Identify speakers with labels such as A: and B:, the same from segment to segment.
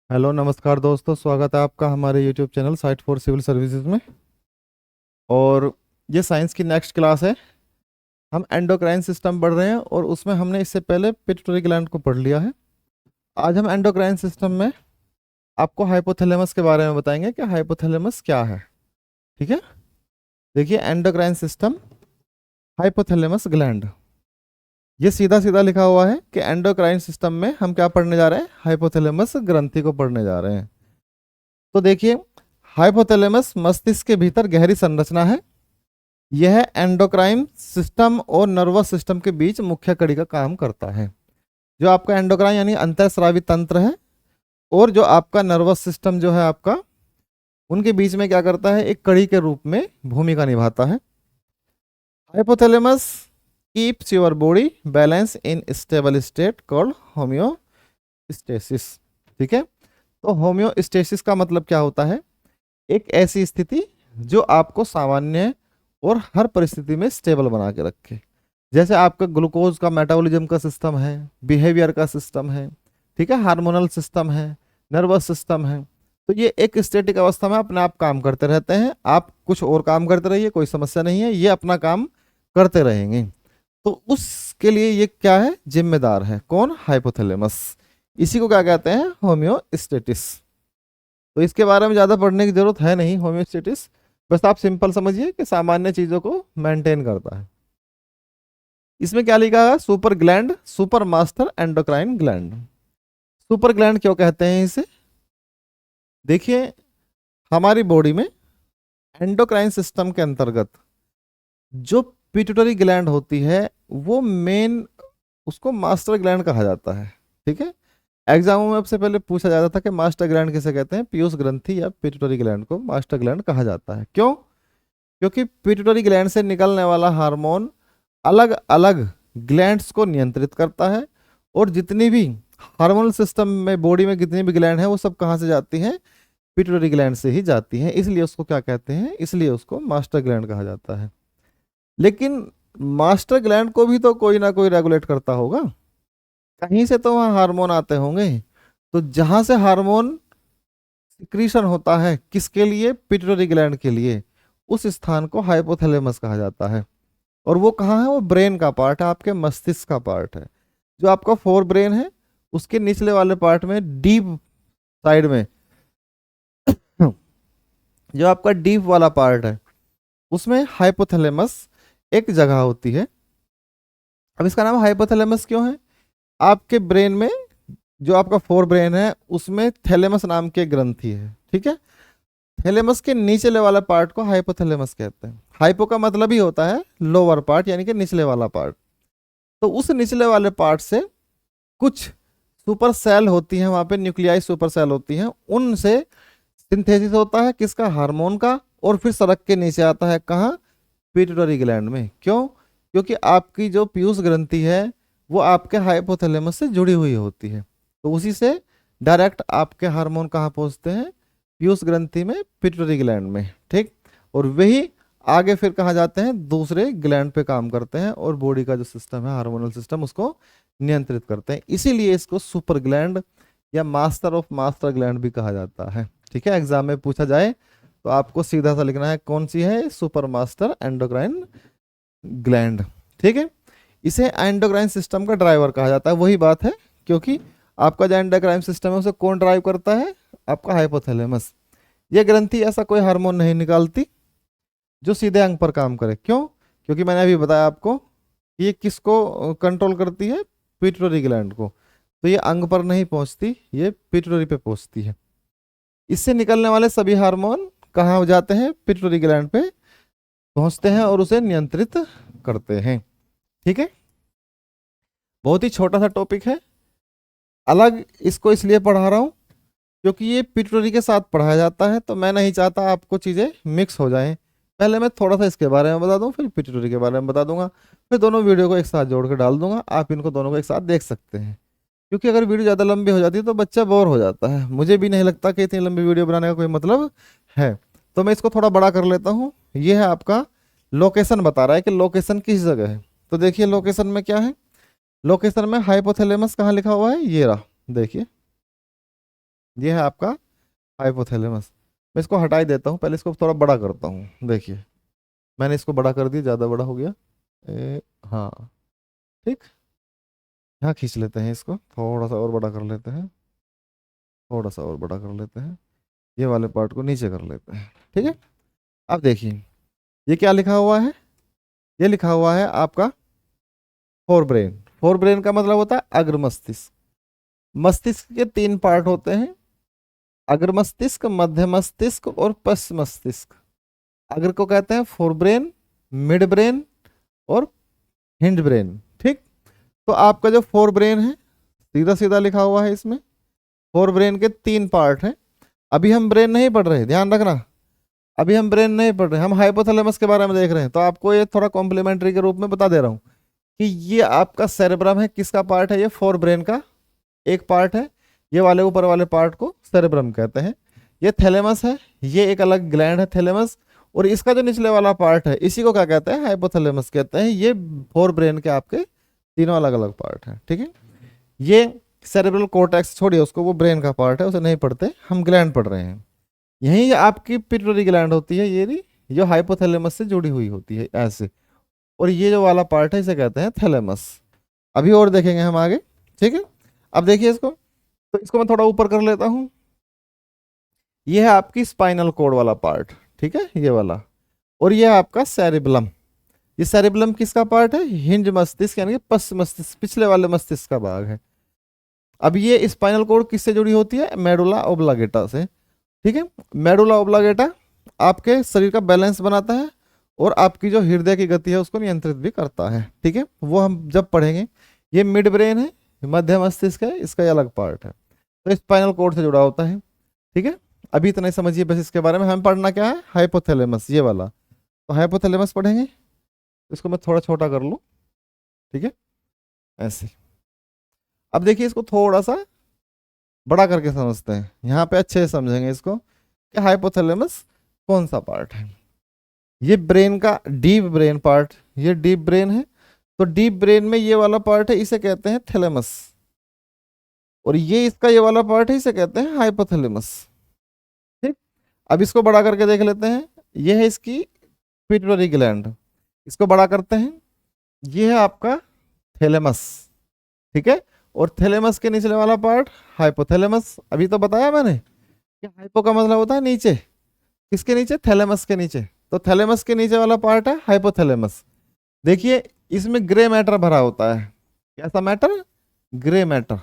A: Hello नमस्कार दोस्तों, स्वागत है आपका हमारे YouTube channel site for civil services में। और ये साइंस की नेक्स्ट क्लास है। हम एंडोक्राइन सिस्टम पढ़ रहे हैं और उसमें हमने इससे पहले पिट्यूटरी ग्लैंड को पढ़ लिया है। आज हम एंडोक्राइन सिस्टम में आपको हाइपोथैलेमस के बारे में बताएंगे कि हाइपोथैलेमस क्या है। ठीक है, देखिए एंडोक्राइन सिस्टम, हाइपोथैलेमस ग्लैंड, ये सीधा सीधा लिखा हुआ है कि एंडोक्राइन सिस्टम में हम क्या पढ़ने जा रहे हैं, हाइपोथैलेमस ग्रंथि को पढ़ने जा रहे हैं। तो देखिए, हाइपोथैलेमस मस्तिष्क के भीतर गहरी संरचना है। यह एंडोक्राइन सिस्टम और नर्वस सिस्टम के बीच मुख्य कड़ी का काम करता है। जो आपका एंडोक्राइन यानी अंतःस्रावी तंत्र है और जो आपका नर्वस सिस्टम जो है आपका, उनके बीच में क्या करता है, एक कड़ी के रूप में भूमिका निभाता है। Hypothalamus keeps your body balance in stable state called homeostasis. ठीक है, तो होम्योस्टेसिस का मतलब क्या होता है, एक ऐसी स्थिति जो आपको सामान्य और हर परिस्थिति में स्टेबल बना के रखे। जैसे आपका ग्लूकोज का मेटाबॉलिज्म का सिस्टम है, बिहेवियर का सिस्टम है, ठीक है, हार्मोनल सिस्टम है, नर्वस सिस्टम है। तो ये एक स्टैटिक अवस्था में अपने आप काम करते रहते हैं। आप कुछ और काम करते रहिए, कोई समस्या नहीं है, ये अपना काम करते रहेंगे। तो उसके लिए ये क्या है, जिम्मेदार है कौन, हाइपोथैलेमस। इसी को क्या कहते हैं, होम्योस्टेटिस। तो इसके बारे में ज़्यादा पढ़ने की जरूरत है नहीं, होम्योस्टेटिस बस आप सिंपल समझिए कि सामान्य चीज़ों को मेंटेन करता है। इसमें क्या लिखा है, super gland, super master endocrine gland. Super gland क्यों कहते हैं इसे, देखिए हमारी बॉडी में एंडोक्राइन सिस्टम के अंतर्गत जो पिट्यूटरी ग्लैंड होती है वो मेन, उसको मास्टर ग्लैंड कहा जाता है। ठीक है, एग्जामों में सबसे पहले पूछा जाता था कि मास्टर ग्लैंड किसे कहते हैं, पीयूष ग्रंथि या पिट्यूटरी ग्लैंड को मास्टर ग्लैंड कहा जाता है। क्यों, क्योंकि पिट्यूटरी ग्लैंड से निकलने वाला हार्मोन अलग अलग ग्लैंड्स को नियंत्रित करता है। और जितनी भी हार्मोनल सिस्टम में बॉडी में जितनी भी ग्लैंड है वो सब कहाँ से जाती हैं, पिट्यूटरी ग्लैंड से ही जाती हैं। इसलिए उसको क्या कहते हैं, इसलिए उसको मास्टर ग्लैंड कहा जाता है। लेकिन मास्टर ग्लैंड को भी तो कोई ना कोई रेगुलेट करता होगा, कहीं से तो वहाँ हार्मोन आते होंगे। तो जहां से हार्मोन सिक्रीशन होता है, किसके लिए, पिट्यूटरी ग्लैंड के लिए, उस स्थान को हाइपोथैलेमस कहा जाता है। और वो कहाँ है, वो ब्रेन का पार्ट है, आपके मस्तिष्क का पार्ट है। जो आपका फोर ब्रेन है उसके निचले वाले पार्ट में, डीप साइड में, जो आपका डीप वाला पार्ट है उसमें हाइपोथैलेमस एक जगह होती है। अब इसका नाम हाइपोथैलेमस क्यों है, आपके ब्रेन में जो आपका फोर ब्रेन है उसमें थैलेमस नाम की एक ग्रंथि है। ठीक है, थैलेमस के नीचले वाला पार्ट को हाइपोथैलेमस कहते हैं। हाइपो का मतलब ही होता है लोअर पार्ट यानी कि निचले वाला पार्ट। तो उस निचले वाले पार्ट से कुछ सुपर सेल होती हैं, वहां पे न्यूक्लियाई सुपर सेल होती हैं, उनसे सिंथेसिस होता है किसका, हार्मोन का। और फिर सड़क के नीचे आता है कहाँ, पिट्यूटरी ग्लैंड में। क्यों, क्योंकि आपकी जो पीयूष ग्रंथि है वो आपके हाइपोथैलेमस से जुड़ी हुई होती है। तो उसी से डायरेक्ट आपके हार्मोन कहाँ पहुंचते हैं, पीयूष ग्रंथि में, पिट्यूटरी ग्लैंड में। ठीक, और वही आगे फिर कहाँ जाते हैं, दूसरे ग्लैंड पे काम करते हैं और बॉडी का जो सिस्टम है, हार्मोनल सिस्टम, उसको नियंत्रित करते हैं। इसीलिए इसको सुपर ग्लैंड या मास्टर ऑफ मास्टर ग्लैंड भी कहा जाता है। ठीक है, एग्जाम में पूछा जाए तो आपको सीधा सा लिखना है कौन सी है, सुपर मास्टर एंडोक्राइन ग्लैंड। ठीक है, इसे एंडोक्राइन सिस्टम का ड्राइवर कहा जाता है। वही बात है, क्योंकि आपका जो एंडोक्राइन सिस्टम है उसे कौन ड्राइव करता है, आपका हाइपोथैलेमस। ये ग्रंथि ऐसा कोई हार्मोन नहीं निकालती जो सीधे अंग पर काम करे। क्यों, क्योंकि मैंने अभी बताया आपको कि ये किसको कंट्रोल करती है, पिट्यूटरी ग्लैंड को। तो ये अंग पर नहीं पहुंचती, ये पिट्यूटरी पे पहुंचती है। इससे निकलने वाले सभी हार्मोन कहाँ हो जाते हैं, पिट्यूटरी ग्लैंड पे पहुंचते हैं और उसे नियंत्रित करते हैं। ठीक है, बहुत ही छोटा सा टॉपिक है, अलग इसको इसलिए पढ़ा रहा हूँ क्योंकि ये पिट्यूटरी के साथ पढ़ाया जाता है। तो मैं नहीं चाहता आपको चीज़ें मिक्स हो जाएं। पहले मैं थोड़ा सा इसके बारे में बता दूं, फिर पिट्यूटरी के बारे में बता दूंगा, फिर दोनों वीडियो को एक साथ जोड़ कर डाल दूंगा। आप इनको दोनों को एक साथ देख सकते हैं, क्योंकि अगर वीडियो ज़्यादा लंबी हो जाती है तो बच्चा बोर हो जाता है। मुझे भी नहीं लगता कि इतनी लंबी वीडियो बनाने का कोई मतलब है। तो मैं इसको थोड़ा बड़ा कर लेता हूँ। ये है आपका लोकेशन, बता रहा है कि लोकेशन किस जगह है। तो देखिए लोकेशन में क्या है, लोकेशन में हाइपोथैलेमस कहाँ लिखा हुआ है, ये रहा, देखिए ये है आपका हाइपोथैलेमस। मैं इसको हटा ही देता हूँ, पहले इसको थोड़ा बड़ा करता हूँ। देखिए मैंने इसको बड़ा कर दिया, ज़्यादा बड़ा हो गया। हाँ ठीक, यहाँ खींच लेते हैं इसको, थोड़ा सा और बड़ा कर लेते हैं, थोड़ा सा और बड़ा कर लेते हैं, ये वाले पार्ट को नीचे कर लेते हैं। ठीक है, अब देखिए ये क्या लिखा हुआ है, ये लिखा हुआ है आपका फोर ब्रेन। फोर ब्रेन का मतलब होता है अग्र मस्तिष्क। मस्तिष्क के तीन पार्ट होते हैं, अग्र मस्तिष्क, मध्य मस्तिष्क और पश्च मस्तिष्क। अग्र को कहते हैं फोर ब्रेन, मिड ब्रेन और हिंड ब्रेन। ठीक, तो आपका जो फोर ब्रेन है, सीधा सीधा लिखा हुआ है इसमें, फोर ब्रेन के तीन पार्ट हैं। अभी हम ब्रेन नहीं पढ़ रहे, ध्यान रखना, अभी हम ब्रेन नहीं पढ़ रहे, हम हाइपोथैलेमस के बारे में देख रहे हैं। तो आपको ये थोड़ा कॉम्प्लीमेंट्री के रूप में बता दे रहा हूँ कि ये आपका सेरेब्रम है, किसका पार्ट है, ये फोर ब्रेन का एक पार्ट है। ये वाले ऊपर वाले पार्ट को सेरेब्रम कहते हैं। ये थैलेमस है, ये एक अलग ग्लैंड है थैलेमस। और इसका जो निचले वाला पार्ट है, इसी को क्या कहते हैं, हाइपोथैलेमस कहते हैं। ये फोर ब्रेन के आपके तीनों अलग अलग पार्ट हैं। ठीक है, ये सेरेब्रल कॉर्टेक्स छोड़िए उसको, वो ब्रेन का पार्ट है, उसे नहीं पढ़ते, हम ग्लैंड पढ़ रहे हैं। यही आपकी पिट्यूटरी ग्लैंड होती है, ये जो हाइपोथैलेमस से जुड़ी हुई होती है ऐसे। और ये जो वाला पार्ट है इसे कहते हैं थैलेमस। अभी और देखेंगे हम आगे। ठीक है, अब देखिए इसको, तो इसको मैं थोड़ा ऊपर कर लेता हूँ। ये है आपकी स्पाइनल कोड वाला पार्ट, ठीक है, ये वाला। और ये है आपका सेरिबलम। ये सेरिबलम किसका पार्ट है, हिंज मस्तिष्क यानी कि पश्च मस्तिष्क, पिछले वाले मस्तिष्क का भाग है। अब ये स्पाइनल कोड किससे जुड़ी होती है, मेडुला ओब्लागेटा से। ठीक है, मेडुला ओब्लागेटा आपके शरीर का बैलेंस बनाता है और आपकी जो हृदय की गति है उसको नियंत्रित भी करता है। ठीक है, वो हम जब पढ़ेंगे। ये मिड ब्रेन है, मध्य मस्तिष्क है, इसका ये अलग पार्ट है, तो स्पाइनल कोड से जुड़ा होता है। ठीक है, अभी इतना ही समझिए बस इसके बारे में। हमें पढ़ना क्या है, हाइपोथैलेमस, ये वाला। तो हाइपोथैलेमस पढ़ेंगे, इसको मैं थोड़ा छोटा कर लूँ। ठीक है, ऐसे। अब देखिए इसको थोड़ा सा बड़ा करके समझते हैं, यहाँ पे अच्छे से समझेंगे इसको कि हाइपोथैलेमस कौन सा पार्ट है। ये ब्रेन का डीप ब्रेन पार्ट, ये डीप ब्रेन है। तो डीप ब्रेन में ये वाला पार्ट है, इसे कहते हैं थैलेमस। और ये इसका ये वाला पार्ट है, इसे कहते हैं हाइपोथैलेमस। ठीक, अब इसको बड़ा करके देख लेते हैं। ये है इसकी पिट्यूटरी ग्लैंड, इसको बड़ा करते हैं। ये है आपका थैलेमस। ठीक है, और थैलेमस के निचले वाला पार्ट हाइपोथैलेमस। अभी तो बताया मैंने कि हाइपो का मतलब होता है नीचे, किसके नीचे, थैलेमस के नीचे। तो थैलेमस के नीचे वाला पार्ट है हाइपोथैलेमस। देखिए इसमें ग्रे मैटर भरा होता है। कैसा मैटर, ग्रे मैटर।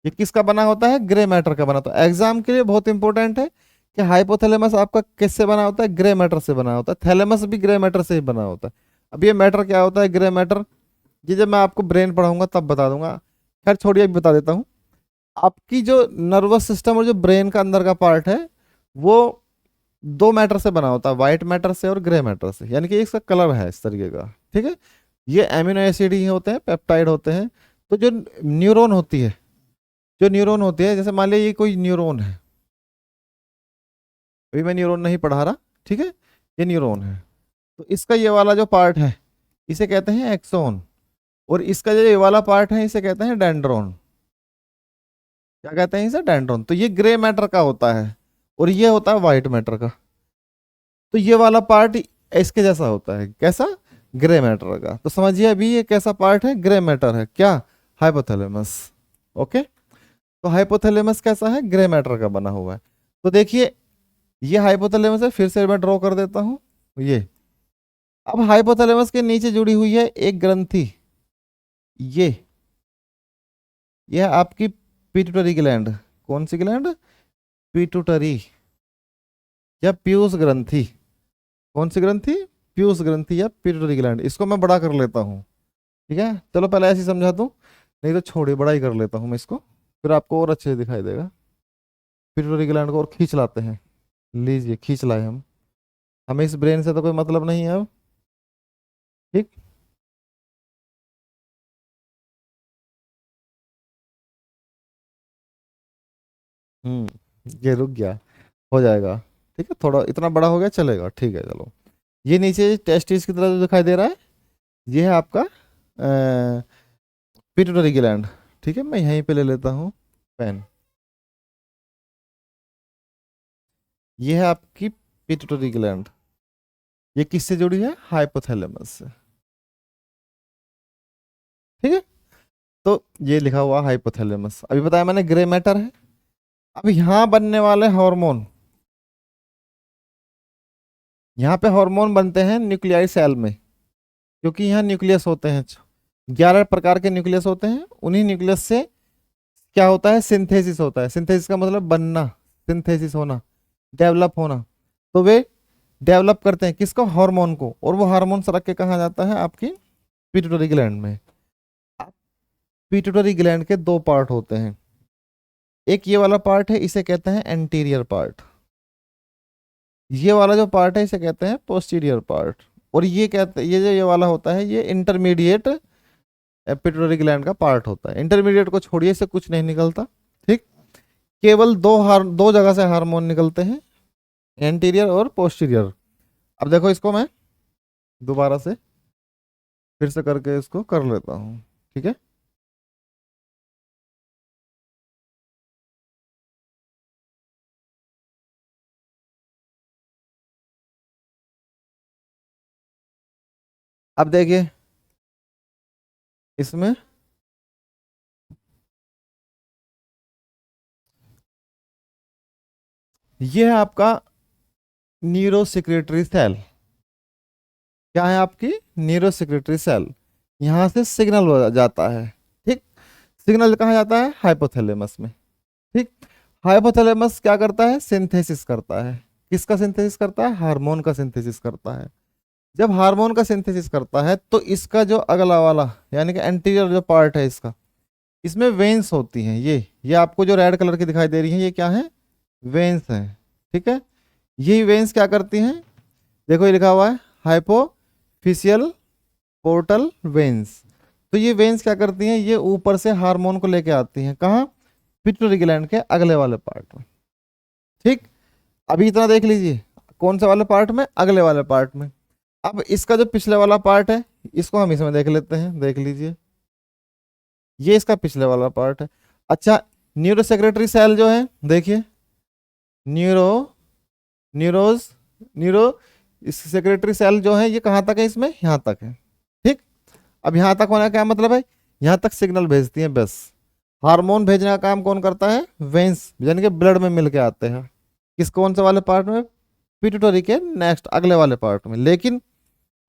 A: ये किसका बना होता है, ग्रे मैटर का बना होता है। एग्जाम के लिए बहुत इंपॉर्टेंट है कि हाइपोथैलेमस आपका किससे बना होता है, ग्रे मैटर से बना होता है। थैलेमस भी ग्रे मैटर से ही बना होता है। अब ये मैटर क्या होता है, ग्रे मैटर, ये जब मैं आपको ब्रेन पढ़ाऊंगा तब बता दूंगा। खैर छोड़िए, अभी बता देता हूँ। आपकी जो नर्वस सिस्टम और जो ब्रेन का अंदर का पार्ट है, वो दो मैटर से बना होता है, व्हाइट मैटर से और ग्रे मैटर से, यानी कि इसका कलर है इस तरीके का। ठीक है, ये एमिनो एसिड ही होते हैं, पेप्टाइड होते हैं। तो जो न्यूरॉन होती है, जो न्यूरॉन होती है, जैसे मान लिया ये कोई न्यूरॉन है, अभी मैं न्यूरॉन नहीं पढ़ा रहा, ठीक है, ये न्यूरॉन है। तो इसका ये वाला जो पार्ट है इसे कहते हैं एक्सोन। और इसका जो ये वाला पार्ट है इसे कहते हैं डेंड्रॉन। क्या कहते हैं इसे, डेंड्रॉन। तो ये ग्रे मैटर का होता है और ये होता है व्हाइट मैटर का। तो ये वाला पार्ट इसके जैसा होता है, कैसा, ग्रे मैटर का। तो समझिए अभी ये कैसा पार्ट है, ग्रे मैटर है, क्या, हाइपोथैलेमस। ओके, तो हाइपोथैलेमस कैसा है, ग्रे मैटर का बना हुआ है। तो देखिए ये हाइपोथैलेमस है, फिर से मैं ड्रॉ कर देता हूं ये। अब हाइपोथैलेमस के नीचे जुड़ी हुई है एक ग्रंथि, ये है आपकी पिट्यूटरी ग्लैंड। कौन सी ग्लैंड, पिट्यूटरी या पीयूष ग्रंथि। कौन सी ग्रंथि, पीयूष ग्रंथि या पिट्यूटरी ग्लैंड। इसको मैं बड़ा कर लेता हूँ। ठीक है, चलो पहले ऐसे ही समझा दूँ, नहीं तो छोड़िए, बड़ा ही कर लेता हूँ मैं इसको, फिर आपको और अच्छे से दिखाई देगा। पिट्यूटरी ग्लैंड को और खींच लाते हैं, लीजिए खींच लाए हम। हमें इस ब्रेन से तो कोई मतलब नहीं है अब। ठीक, ये रुक गया, हो जाएगा। ठीक है, थोड़ा इतना बड़ा हो गया, चलेगा, ठीक है चलो। ये नीचे टेस्टिस की तरह जो दिखाई दे रहा है, ये है आपका पिट्यूटरी ग्लैंड। ठीक है, मैं यहीं पे ले लेता हूँ पेन। ये है आपकी पिट्यूटरी ग्लैंड। ये किससे जुड़ी है? हाइपोथैलेमस से। ठीक है, तो ये लिखा हुआ हाइपोथैलेमस। अभी बताया मैंने ग्रे मैटर है। अब यहां बनने वाले हार्मोन, यहाँ पे हार्मोन बनते हैं न्यूक्लियाई सेल में, क्योंकि यहाँ न्यूक्लियस होते हैं, 11 प्रकार के न्यूक्लियस होते हैं। उन्हीं न्यूक्लियस से क्या होता है? सिंथेसिस होता है। सिंथेसिस का मतलब बनना, सिंथेसिस होना, डेवलप होना। तो वे डेवलप करते हैं किसको? हार्मोन को। और वो हार्मोन सड़क के कहाँ जाता है? आपकी पिट्यूटरी ग्लैंड में। पिट्यूटरी ग्लैंड के दो पार्ट होते हैं, एक ये वाला पार्ट है, इसे कहते हैं एंटीरियर पार्ट। ये वाला जो पार्ट है इसे कहते हैं पोस्टीरियर पार्ट। और ये कहते, ये जो ये वाला होता है, ये इंटरमीडिएट पिट्यूटरी ग्लैंड का पार्ट होता है। इंटरमीडिएट को छोड़िए, इससे कुछ नहीं निकलता। ठीक, केवल दो जगह से हार्मोन निकलते हैं, एंटीरियर और पोस्टीरियर। अब देखो, इसको मैं दोबारा से फिर से करके इसको कर लेता हूँ। ठीक है, अब देखिए इसमें ये है आपका न्यूरो सेक्रेटरी सेल। क्या है आपकी? Neurosecretory cell. यहां से सिग्नल जाता है। ठीक, सिग्नल कहाँ जाता है? हाइपोथैलेमस में। ठीक, हाइपोथैलेमस क्या करता है? सिंथेसिस करता है। किसका सिंथेसिस करता है? हार्मोन का सिंथेसिस करता है। जब हार्मोन का सिंथेसिस करता है तो इसका जो अगला वाला, यानी कि एंटीरियर जो पार्ट है इसका, इसमें वेन्स होती हैं। ये आपको जो रेड कलर की दिखाई दे रही है, ये क्या है? वेन्स हैं। ठीक है, यही वेन्स क्या करती हैं? देखो ये लिखा हुआ है हाइपोफिशियल पोर्टल वेन्स। तो ये वेन्स क्या करती हैं? ये ऊपर से हार्मोन को लेके आती हैं। कहाँ? पिट्यूटरी ग्लैंड के अगले वाले पार्ट में। ठीक, अभी इतना देख लीजिए। कौन से वाले पार्ट में? अगले वाले पार्ट में। अब इसका जो पिछले वाला पार्ट है, इसको हम इसमें देख लेते हैं। देख लीजिए, ये इसका पिछले वाला पार्ट है। अच्छा, न्यूरो सेक्रेटरी सेल जो है, देखिए न्यूरो न्यूरोज न्यूरो सेक्रेटरी सेल जो है, ये कहाँ तक है? इसमें यहाँ तक है। ठीक, अब यहाँ तक होने का क्या मतलब है? यहाँ तक सिग्नल भेजती है बस। हार्मोन भेजने का काम कौन करता है? वेंस, यानी कि ब्लड में मिल के आते हैं। किस कौन से वाले पार्ट में? पिट्यूटरी के नेक्स्ट अगले वाले पार्ट में। लेकिन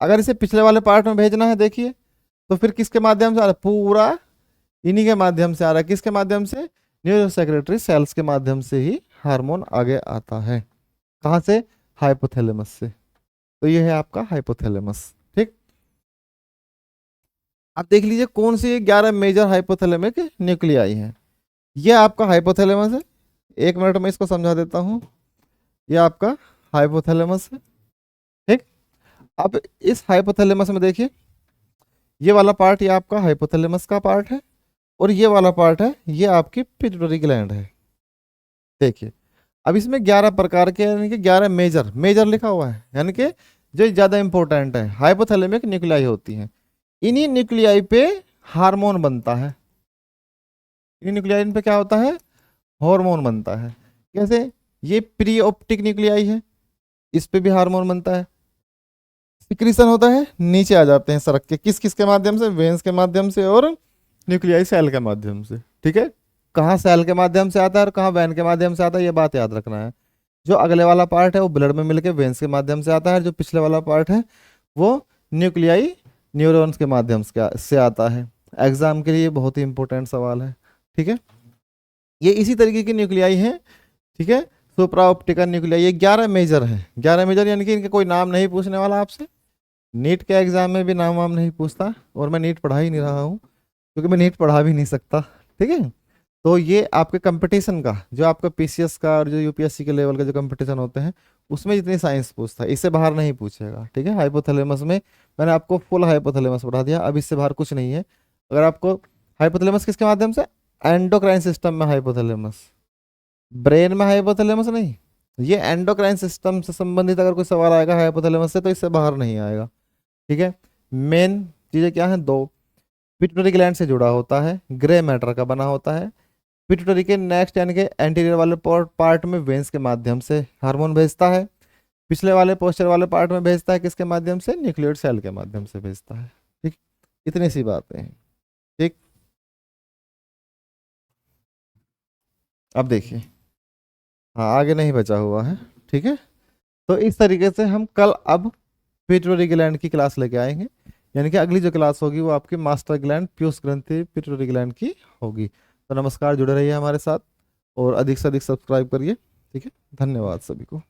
A: अगर इसे पिछले वाले पार्ट में भेजना है, देखिए, तो फिर किसके माध्यम से आ रहा है? पूरा इन्हीं के माध्यम से आ रहा है। किसके माध्यम से? न्यूरो सेक्रेटरी सेल्स के माध्यम से ही हार्मोन आगे आता है। कहाँ से? हाइपोथैलेमस से। तो ये है आपका हाइपोथैलेमस। ठीक, आप देख लीजिए कौन सी 11 मेजर हाइपोथैलेमिक न्यूक्लियाई हैं। ये आपका हाइपोथैलेमस है। एक मिनट में इसको समझा देता हूँ। ये आपका हाइपोथैलेमस है। ठीक, अब इस हाइपोथैलेमस में देखिए, ये वाला पार्ट ये आपका हाइपोथैलेमस का पार्ट है, और ये वाला पार्ट है ये आपकी पिट्यूटरी ग्लैंड है। देखिए, अब इसमें 11 प्रकार के, यानी कि 11 मेजर मेजर लिखा हुआ है, यानी कि जो ज़्यादा इंपॉर्टेंट है हाइपोथैलेमिक न्यूक्लियाई होती हैं। इन्हीं न्यूक्लियाई पे हार्मोन बनता है। इन्हीं न्यूक्लियाई पे क्या होता है? हार्मोन बनता है। कैसे? ये प्री ऑप्टिक न्यूक्लियाई है, इस पे भी हार्मोन बनता है। सिक्रीशन होता है, नीचे आ जाते हैं सड़क के। किस किस के माध्यम से? वेन्स के माध्यम से और न्यूक्लियाई सेल के माध्यम से। ठीक है, कहाँ सेल के माध्यम से आता है और कहाँ वैन के माध्यम से आता है, ये बात याद रखना है। जो अगले वाला पार्ट है वो ब्लड में मिलकर वेन्स के माध्यम से आता है, जो पिछले वाला पार्ट है वो न्यूक्लियाई न्यूरॉन्स के माध्यम से आता है। एग्जाम के लिए बहुत ही इंपॉर्टेंट सवाल है। ठीक है, ये इसी तरीके की न्यूक्लियाई है। ठीक है, सुप्रा ऑप्टिकल न्यूक्लियाई, ये 11 मेजर है। 11 मेजर यानी कि इनके कोई नाम नहीं पूछने वाला आपसे। नीट के एग्जाम में भी नाम वाम नहीं पूछता, और मैं नीट पढ़ा ही नहीं रहा हूँ, क्योंकि मैं नीट पढ़ा भी नहीं सकता। ठीक है, तो ये आपके कंपटीशन का, जो आपका पीसीएस का और जो यूपीएससी के लेवल का जो कंपटीशन होते हैं, उसमें जितनी साइंस पूछता है, इससे बाहर नहीं पूछेगा। ठीक है, हाइपोथैलेमस में मैंने आपको फुल हाइपोथैलेमस पढ़ा दिया, अब इससे बाहर कुछ नहीं है। अगर आपको हाइपोथैलेमस किसके माध्यम से? एंडोक्राइन सिस्टम में हाइपोथैलेमस, ब्रेन में हाइपोथैलेमस नहीं। ये एंडोक्राइन सिस्टम से संबंधित अगर कोई सवाल आएगा हाइपोथैलेमस से, तो इससे बाहर नहीं आएगा। ठीक है, मेन चीजें क्या हैं? दो, पिट्यूटरी ग्लैंड से जुड़ा होता है, ग्रे मैटर का बना होता है, पिट्यूटरी के नेक्स्ट यानी कि एंटीरियर वाले पार्ट में वेंस के माध्यम से हार्मोन भेजता है। पिछले वाले पोस्चर वाले पार्ट में भेजता है किसके माध्यम से, न्यूक्लियोइड सेल के माध्यम से भेजता है। ठीक, इतनी सी बातें हैं। ठीक, अब देखिए, हाँ आगे नहीं बचा हुआ है। ठीक है, तो इस तरीके से हम कल अब पिट्यूटरी ग्लैंड की क्लास लेके आएंगे, यानी कि अगली जो क्लास होगी वो आपकी मास्टर ग्लैंड पीयूष ग्रंथि पिट्यूटरी ग्लैंड की होगी। तो नमस्कार, जुड़े रहिए हमारे साथ और अधिक से अधिक सब्सक्राइब करिए। ठीक है, धन्यवाद सभी को।